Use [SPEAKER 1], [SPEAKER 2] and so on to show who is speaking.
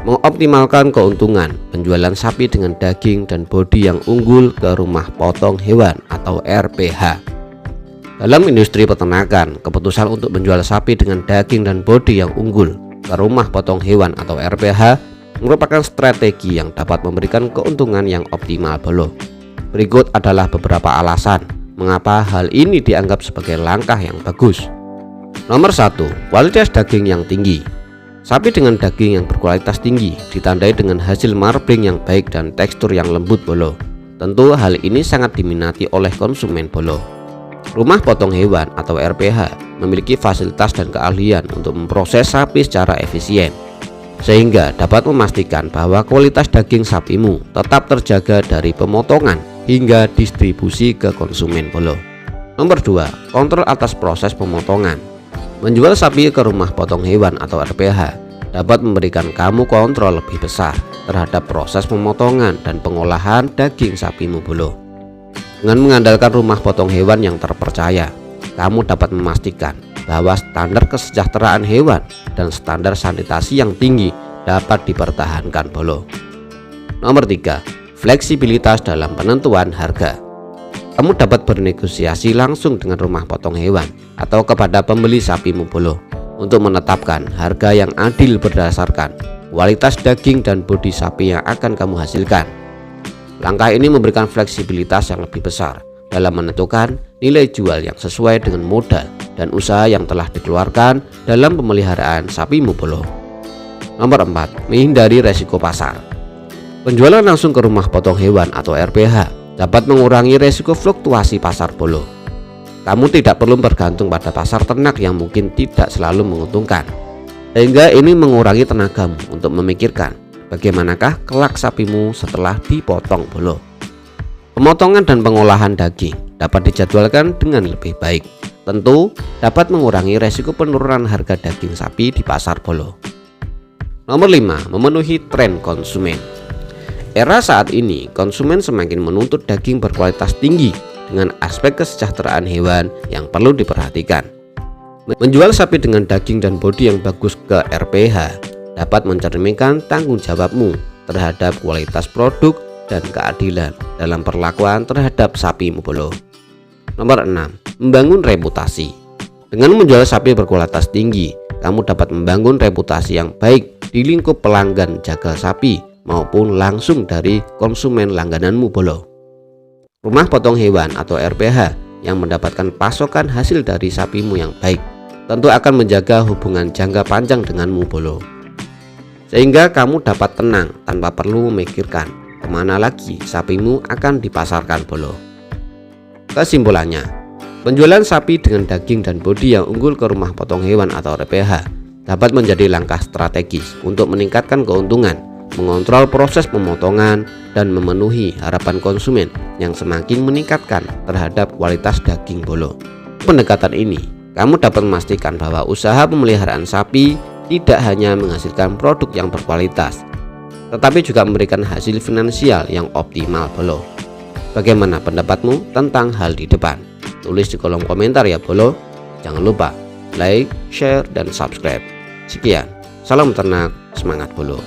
[SPEAKER 1] Mengoptimalkan keuntungan penjualan sapi dengan daging dan bodi yang unggul ke rumah potong hewan atau RPH. Dalam industri peternakan, keputusan untuk menjual sapi dengan daging dan bodi yang unggul ke rumah potong hewan atau RPH merupakan strategi yang dapat memberikan keuntungan yang optimal bolo. Berikut adalah beberapa alasan mengapa hal ini dianggap sebagai langkah yang bagus. Nomor 1, kualitas daging yang tinggi. Sapi dengan daging yang berkualitas tinggi ditandai dengan hasil marbling yang baik dan tekstur yang lembut bolo. Tentu hal ini sangat diminati oleh konsumen bolo. Rumah potong hewan atau RPH memiliki fasilitas dan keahlian untuk memproses sapi secara efisien, sehingga dapat memastikan bahwa kualitas daging sapimu tetap terjaga dari pemotongan hingga distribusi ke konsumen bolo. Nomor 2, kontrol atas proses pemotongan. Menjual sapi ke rumah potong hewan atau RPH dapat memberikan kamu kontrol lebih besar terhadap proses pemotongan dan pengolahan daging sapimu bolo. Dengan mengandalkan rumah potong hewan yang terpercaya, kamu dapat memastikan bahwa standar kesejahteraan hewan dan standar sanitasi yang tinggi dapat dipertahankan bolo. Nomor 3, fleksibilitas dalam penentuan harga. Kamu dapat bernegosiasi langsung dengan rumah potong hewan atau kepada pembeli sapimu bolo untuk menetapkan harga yang adil berdasarkan kualitas daging dan bodi sapi yang akan kamu hasilkan. Langkah ini memberikan fleksibilitas yang lebih besar dalam menentukan nilai jual yang sesuai dengan modal dan usaha yang telah dikeluarkan dalam pemeliharaan sapimu bolo. Nomor 4, menghindari resiko pasar. Penjualan langsung ke rumah potong hewan atau RPH dapat mengurangi resiko fluktuasi pasar bolo. Kamu tidak perlu bergantung pada pasar ternak yang mungkin tidak selalu menguntungkan, sehingga ini mengurangi tenagamu untuk memikirkan bagaimanakah kelak sapimu setelah dipotong bolo. Pemotongan dan pengolahan daging dapat dijadwalkan dengan lebih baik, tentu dapat mengurangi resiko penurunan harga daging sapi di pasar bolo. Nomor 5, memenuhi tren konsumen. Era saat ini, konsumen semakin menuntut daging berkualitas tinggi dengan aspek kesejahteraan hewan yang perlu diperhatikan. Menjual sapi dengan daging dan bodi yang bagus ke RPH dapat mencerminkan tanggung jawabmu terhadap kualitas produk dan keadilan dalam perlakuan terhadap sapimu bolo. Nomor 6, membangun reputasi. Dengan menjual sapi berkualitas tinggi, kamu dapat membangun reputasi yang baik di lingkup pelanggan jagal sapi maupun langsung dari konsumen langgananmu bolo. Rumah potong hewan atau RPH yang mendapatkan pasokan hasil dari sapimu yang baik tentu akan menjaga hubungan jangka panjang denganmu bolo, sehingga kamu dapat tenang tanpa perlu memikirkan kemana lagi sapimu akan dipasarkan bolo. Kesimpulannya, penjualan sapi dengan daging dan bodi yang unggul ke rumah potong hewan atau RPH dapat menjadi langkah strategis untuk meningkatkan keuntungan, mengontrol proses pemotongan, dan memenuhi harapan konsumen yang semakin meningkatkan terhadap kualitas daging bolo. Pendekatan ini, kamu dapat memastikan bahwa usaha pemeliharaan sapi tidak hanya menghasilkan produk yang berkualitas, tetapi juga memberikan hasil finansial yang optimal bolo. Bagaimana pendapatmu tentang hal di depan? Tulis di kolom komentar ya bolo. Jangan lupa like, share, dan subscribe. Sekian, salam ternak, semangat bolo.